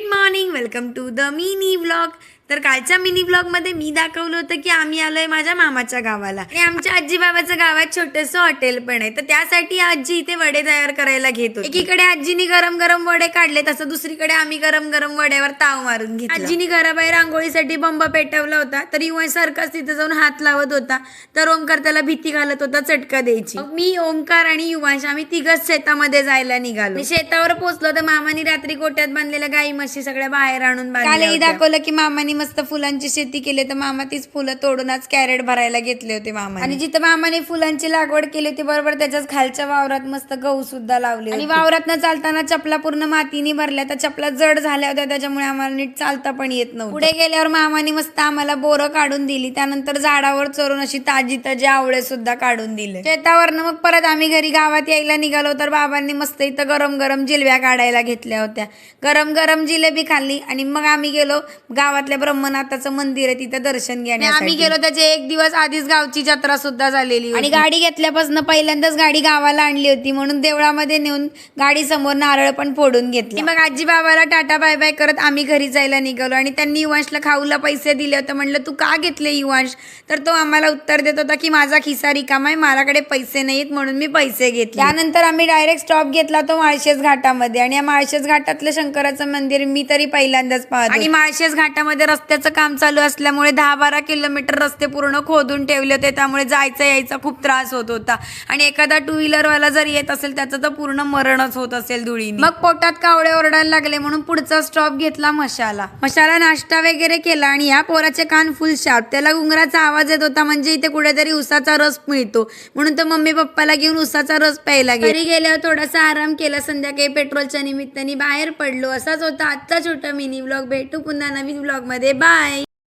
Morning, welcome to the mini vlog. तर कालच्या mini vlog मध्ये मी दाखवलं होतं की आम्ही आलोय माझ्या मामाच्या गावाला आणि आमच्या आजी बाबाच्या गावात छोटंसं हॉटेल पण आहे. तर त्यासाठी आजी इथे वडे तयार करायला घेत होती. एकीकडे आजीनी गरम गरम वडे काढले, तसं दुसरीकडे आम्ही गरम गरम वड्यावर ताव मारून घेतला. आजीनी घराबाहेर रांगोळीसाठी बंब पेटवला होता, तर युवांश सारखाच तिथे जाऊन हात लावत होता. तर ओंकार त्याला भीती घालत होता चटका द्यायची. मग मी, ओंकार आणि युवांश आम्ही तिघच शेतामध्ये जायला निघालो. शेतावर पोहोचलो तर मामानी रात्री गोट्यात बांधलेल्या गाई म्हशी सगळ्या बाहेर आणून कालही दाखवलं की मामानी मस्त फुलांची शेती केली. तर मामा तीच फुलं तोडून आज कॅरेट भरायला घेतले होते मामा. आणि जिथं मामाने फुलांची लागवड केली होती बरोबर त्याच्याच खालच्या वावरात मस्त गहू सुद्धा लावले. आणि वावरात न चालताना चपला पूर्ण मातीने भरल्या, तर चपला जड झाल्या होत्या, त्याच्यामुळे आम्हाला नीट चालता पण येत नव्हतं. पुढे गेल्यावर मामाने मस्त आम्हाला बोरं काढून दिली. त्यानंतर झाडावर चोरून अशी ताजी ताजी आवळे सुद्धा काढून दिले. शेतावरनं मग परत आम्ही घरी गावात यायला निघालो. तर बाबांनी मस्त इथं गरम गरम जिलब्या काढायला घेतल्या होत्या. गरम गरम जिलेबी खाल्ली आणि मग आम्ही गेलो गावातल्या ब्रह्मनाथाचं मंदिर आहे तिथं दर्शन घेण्यासाठी. आम्ही गेलो त्याचे एक दिवस आधीच गावची जत्रा सुद्धा झालेली आणि गाडी घेतल्यापासून पहिल्यांदाच गाडी गावाला आणली होती, म्हणून देवळामध्ये नेऊन गाडी समोर नारळ पण फोडून घेतली. मग आजी बाबाला टाटा बाय बाय करत आम्ही घरी जायला निघालो. आणि त्यांनी युवांशला खाऊला पैसे दिले होते. म्हणलं तू का घेतले युवांश? तर तो आम्हाला उत्तर देत होता की माझा खिसा रिकामा आहे, माझ्याकडे पैसे नाहीत म्हणून मी पैसे घेतले. त्यानंतर आम्ही डायरेक्ट स्टॉप घेतला तो माळशेज घाटामध्ये. आणि या माळशेज घाटातलं शंकराचं मंदिर मी तरी पहिल्यांदाच पाहतो. आणि माळशेज घाटामध्ये रस्त्याचं काम चालू असल्यामुळे 10-12 किलोमीटर रस्ते पूर्ण खोदून ठेवले होते, त्यामुळे जायचा यायचा खूप त्रास होत होता. आणि एखादा 2 व्हीलरवाला जर येत असेल त्याचं तर पूर्ण मरणच होत असेल धुळीने. मग पोटात कावळे ओरडायला लागले म्हणून पुढचा स्टॉप घेतला मशाला नाश्ता वगैरे केला. आणि या पोराचे कान फुल शार्प, त्याला गुंगराचा आवाज येत होता म्हणजे इथे कुठेतरी उसाचा रस मिळतो, म्हणून तो मम्मी पप्पाला घेऊन उसाचा रस प्यायला गेला. घरी गेल्यावर थोडासा आराम केला. संध्याकाळी पेट्रोलच्या निमित्ताने बाहेर पडलो. असाच होता आजचा छोटा मिनी व्लॉग. भेटू पुन्हा नवीन व्लॉग मध्ये. बाय.